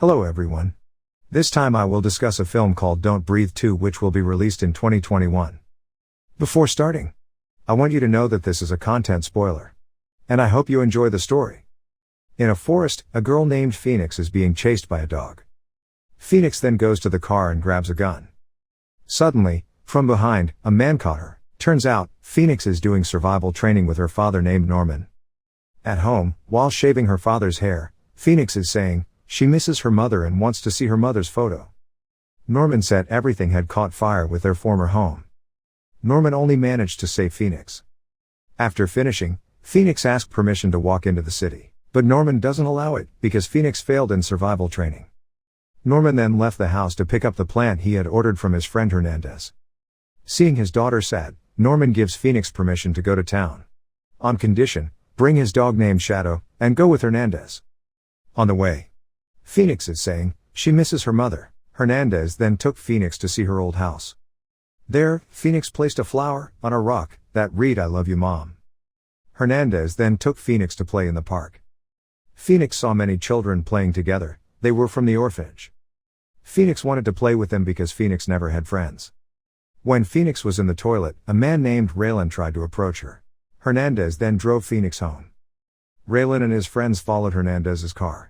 Hello everyone. This time I will discuss a film called Don't Breathe 2, which will be released in 2021. Before starting, I want you to know that this is a content spoiler. And I hope you enjoy the story. In a forest, a girl named Phoenix is being chased by a dog. Phoenix then goes to the car and grabs a gun. Suddenly, from behind, a man caught her. Turns out, Phoenix is doing survival training with her father named Norman. At home, while shaving her father's hair, Phoenix is saying she misses her mother and wants to see her mother's photo. Norman said everything had caught fire with their former home. Norman only managed to save Phoenix. After finishing, Phoenix asked permission to walk into the city, but Norman doesn't allow it because Phoenix failed in survival training. Norman then left the house to pick up the plant he had ordered from his friend Hernandez. Seeing his daughter sad, Norman gives Phoenix permission to go to town. On condition, bring his dog named Shadow, and go with Hernandez. On the way, Phoenix is saying she misses her mother. Hernandez then took Phoenix to see her old house. There, Phoenix placed a flower on a rock that read, "I love you, Mom." Hernandez then took Phoenix to play in the park. Phoenix saw many children playing together. They were from the orphanage. Phoenix wanted to play with them because Phoenix never had friends. When Phoenix was in the toilet, a man named Raylan tried to approach her. Hernandez then drove Phoenix home. Raylan and his friends followed Hernandez's car.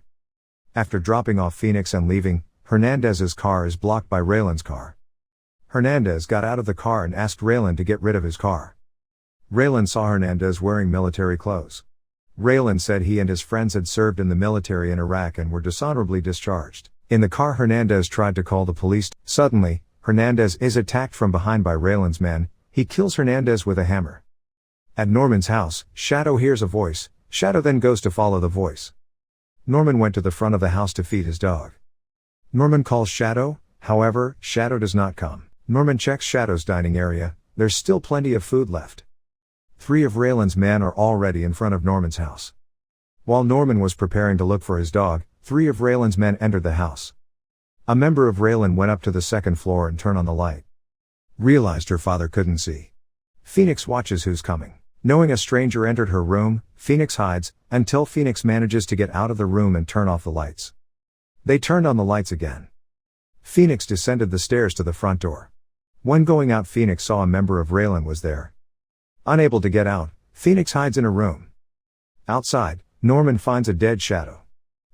After dropping off Phoenix and leaving, Hernandez's car is blocked by Raylan's car. Hernandez got out of the car and asked Raylan to get rid of his car. Raylan saw Hernandez wearing military clothes. Raylan said he and his friends had served in the military in Iraq and were dishonorably discharged. In the car, Hernandez tried to call the police. Suddenly, Hernandez is attacked from behind by Raylan's men. He kills Hernandez with a hammer. At Norman's house, Shadow hears a voice. Shadow then goes to follow the voice. Norman went to the front of the house to feed his dog. Norman calls Shadow, however, Shadow does not come. Norman checks Shadow's dining area. There's still plenty of food left. 3 of Raylan's men are already in front of Norman's house. While Norman was preparing to look for his dog, 3 of Raylan's men entered the house. A member of Raylan went up to the second floor and turned on the light. Realized her father couldn't see. Phoenix watches who's coming. Knowing a stranger entered her room, Phoenix hides, until Phoenix manages to get out of the room and turn off the lights. They turned on the lights again. Phoenix descended the stairs to the front door. When going out, Phoenix saw a member of Raylan was there. Unable to get out, Phoenix hides in a room. Outside, Norman finds a dead Shadow.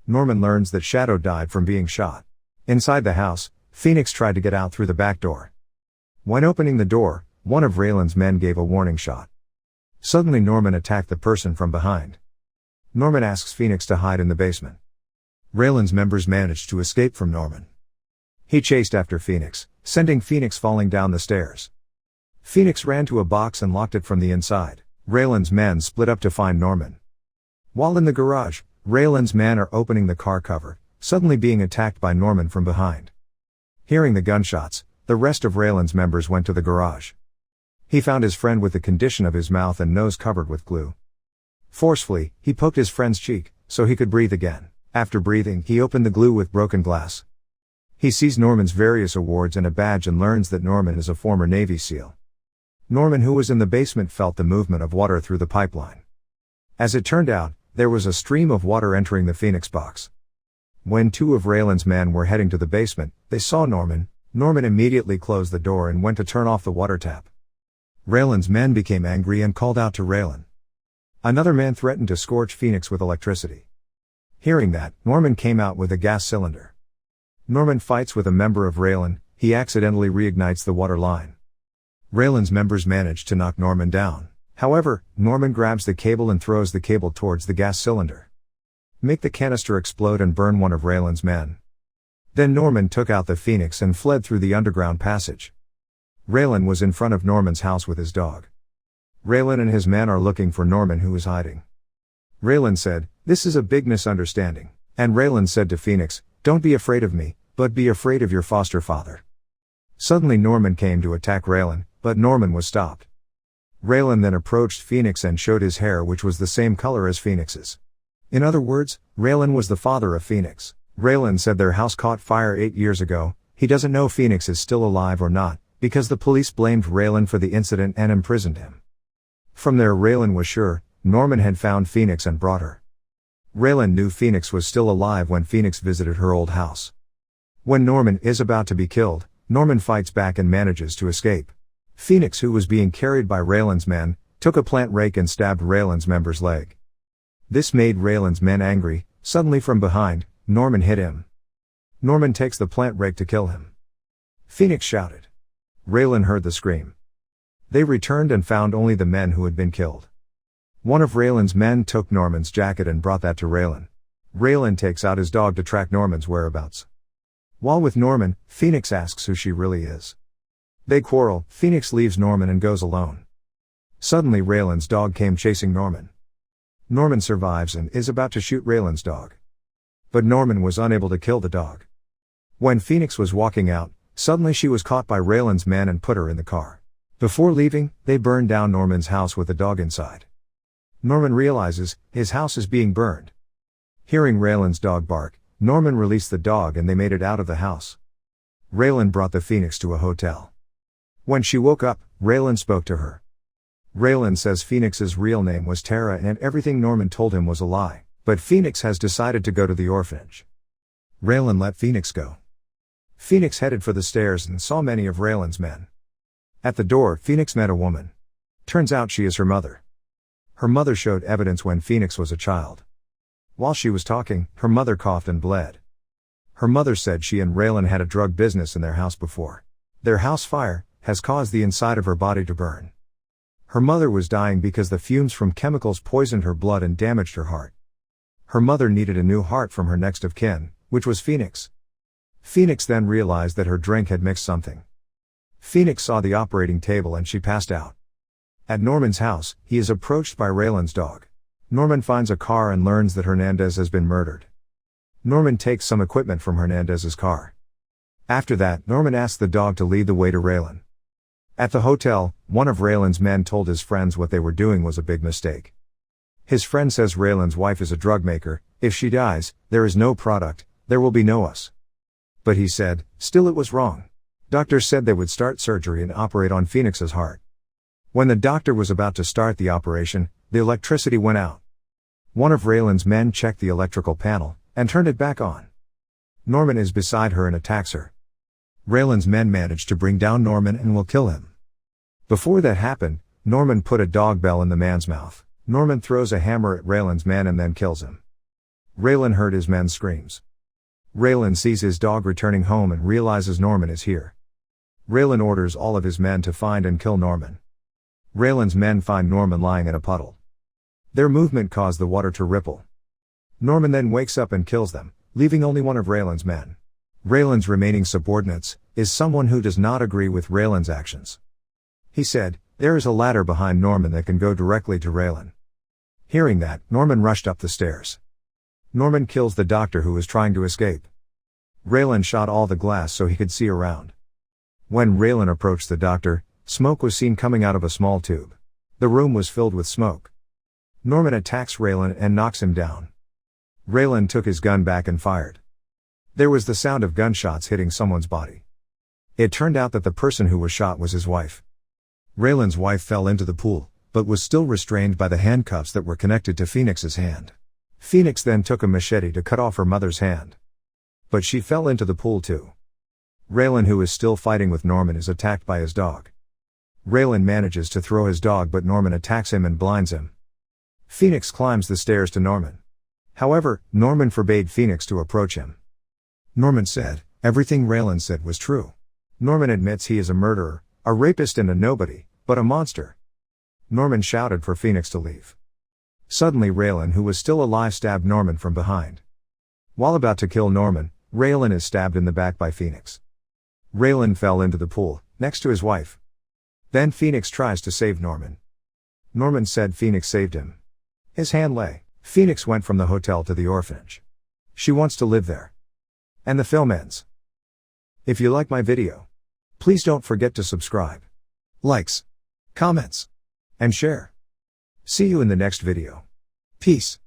Norman learns that Shadow died from being shot. Inside the house, Phoenix tried to get out through the back door. When opening the door, one of Raylan's men gave a warning shot. Suddenly Norman attacked the person from behind. Norman asks Phoenix to hide in the basement. Raylan's members managed to escape from Norman. He chased after Phoenix, sending Phoenix falling down the stairs. Phoenix ran to a box and locked it from the inside. Raylan's men split up to find Norman. While in the garage, Raylan's men are opening the car cover, suddenly being attacked by Norman from behind. Hearing the gunshots, the rest of Raylan's members went to the garage. He found his friend with the condition of his mouth and nose covered with glue. Forcefully, he poked his friend's cheek, so he could breathe again. After breathing, he opened the glue with broken glass. He sees Norman's various awards and a badge and learns that Norman is a former Navy SEAL. Norman, who was in the basement, felt the movement of water through the pipeline. As it turned out, there was a stream of water entering the Phoenix box. When 2 of Raylan's men were heading to the basement, they saw Norman. Norman immediately closed the door and went to turn off the water tap. Raylan's men became angry and called out to Raylan. Another man threatened to scorch Phoenix with electricity. Hearing that, Norman came out with a gas cylinder. Norman fights with a member of Raylan. He accidentally reignites the water line. Raylan's members manage to knock Norman down. However, Norman grabs the cable and throws the cable towards the gas cylinder. Make the canister explode and burn one of Raylan's men. Then Norman took out the Phoenix and fled through the underground passage. Raylan was in front of Norman's house with his dog. Raylan and his men are looking for Norman, who is hiding. Raylan said, "This is a big misunderstanding." And Raylan said to Phoenix, "Don't be afraid of me, but be afraid of your foster father." Suddenly Norman came to attack Raylan, but Norman was stopped. Raylan then approached Phoenix and showed his hair, which was the same color as Phoenix's. In other words, Raylan was the father of Phoenix. Raylan said their house caught fire 8 years ago. He doesn't know Phoenix is still alive or not, because the police blamed Raylan for the incident and imprisoned him. From there, Raylan was sure Norman had found Phoenix and brought her. Raylan knew Phoenix was still alive when Phoenix visited her old house. When Norman is about to be killed, Norman fights back and manages to escape. Phoenix, who was being carried by Raylan's men, took a plant rake and stabbed Raylan's member's leg. This made Raylan's men angry. Suddenly from behind, Norman hit him. Norman takes the plant rake to kill him. Phoenix shouted. Raylan heard the scream. They returned and found only the men who had been killed. One of Raylan's men took Norman's jacket and brought that to Raylan. Raylan takes out his dog to track Norman's whereabouts. While with Norman, Phoenix asks who she really is. They quarrel. Phoenix leaves Norman and goes alone. Suddenly Raylan's dog came chasing Norman. Norman survives and is about to shoot Raylan's dog. But Norman was unable to kill the dog. When Phoenix was walking out, suddenly she was caught by Raylan's men and put her in the car. Before leaving, they burned down Norman's house with the dog inside. Norman realizes his house is being burned. Hearing Raylan's dog bark, Norman released the dog and they made it out of the house. Raylan brought the Phoenix to a hotel. When she woke up, Raylan spoke to her. Raylan says Phoenix's real name was Tara and everything Norman told him was a lie, but Phoenix has decided to go to the orphanage. Raylan let Phoenix go. Phoenix headed for the stairs and saw many of Raylan's men. At the door, Phoenix met a woman. Turns out she is her mother. Her mother showed evidence when Phoenix was a child. While she was talking, her mother coughed and bled. Her mother said she and Raylan had a drug business in their house before. Their house fire has caused the inside of her body to burn. Her mother was dying because the fumes from chemicals poisoned her blood and damaged her heart. Her mother needed a new heart from her next of kin, which was Phoenix. Phoenix then realized that her drink had mixed something. Phoenix saw the operating table and she passed out. At Norman's house, he is approached by Raylan's dog. Norman finds a car and learns that Hernandez has been murdered. Norman takes some equipment from Hernandez's car. After that, Norman asks the dog to lead the way to Raylan. At the hotel, one of Raylan's men told his friends what they were doing was a big mistake. His friend says Raylan's wife is a drug maker. If she dies, there is no product, there will be no us. But he said, still it was wrong. Doctors said they would start surgery and operate on Phoenix's heart. When the doctor was about to start the operation, the electricity went out. One of Raylan's men checked the electrical panel and turned it back on. Norman is beside her and attacks her. Raylan's men manage to bring down Norman and will kill him. Before that happened, Norman put a dog bell in the man's mouth. Norman throws a hammer at Raylan's men and then kills him. Raylan heard his men's screams. Raylan sees his dog returning home and realizes Norman is here. Raylan orders all of his men to find and kill Norman. Raylan's men find Norman lying in a puddle. Their movement caused the water to ripple. Norman then wakes up and kills them, leaving only one of Raylan's men. Raylan's remaining subordinates is someone who does not agree with Raylan's actions. He said, there is a ladder behind Norman that can go directly to Raylan. Hearing that, Norman rushed up the stairs. Norman kills the doctor who was trying to escape. Raylan shot all the glass so he could see around. When Raylan approached the doctor, smoke was seen coming out of a small tube. The room was filled with smoke. Norman attacks Raylan and knocks him down. Raylan took his gun back and fired. There was the sound of gunshots hitting someone's body. It turned out that the person who was shot was his wife. Raylan's wife fell into the pool, but was still restrained by the handcuffs that were connected to Phoenix's hand. Phoenix then took a machete to cut off her mother's hand. But she fell into the pool too. Raylan, who is still fighting with Norman, is attacked by his dog. Raylan manages to throw his dog, but Norman attacks him and blinds him. Phoenix climbs the stairs to Norman. However, Norman forbade Phoenix to approach him. Norman said, everything Raylan said was true. Norman admits he is a murderer, a rapist and a nobody, but a monster. Norman shouted for Phoenix to leave. Suddenly Raylan, who was still alive, stabbed Norman from behind. While about to kill Norman, Raylan is stabbed in the back by Phoenix. Raylan fell into the pool, next to his wife. Then Phoenix tries to save Norman. Norman said Phoenix saved him. His hand lay. Phoenix went from the hotel to the orphanage. She wants to live there. And the film ends. If you like my video, please don't forget to subscribe, likes, comments, and share. See you in the next video. Peace.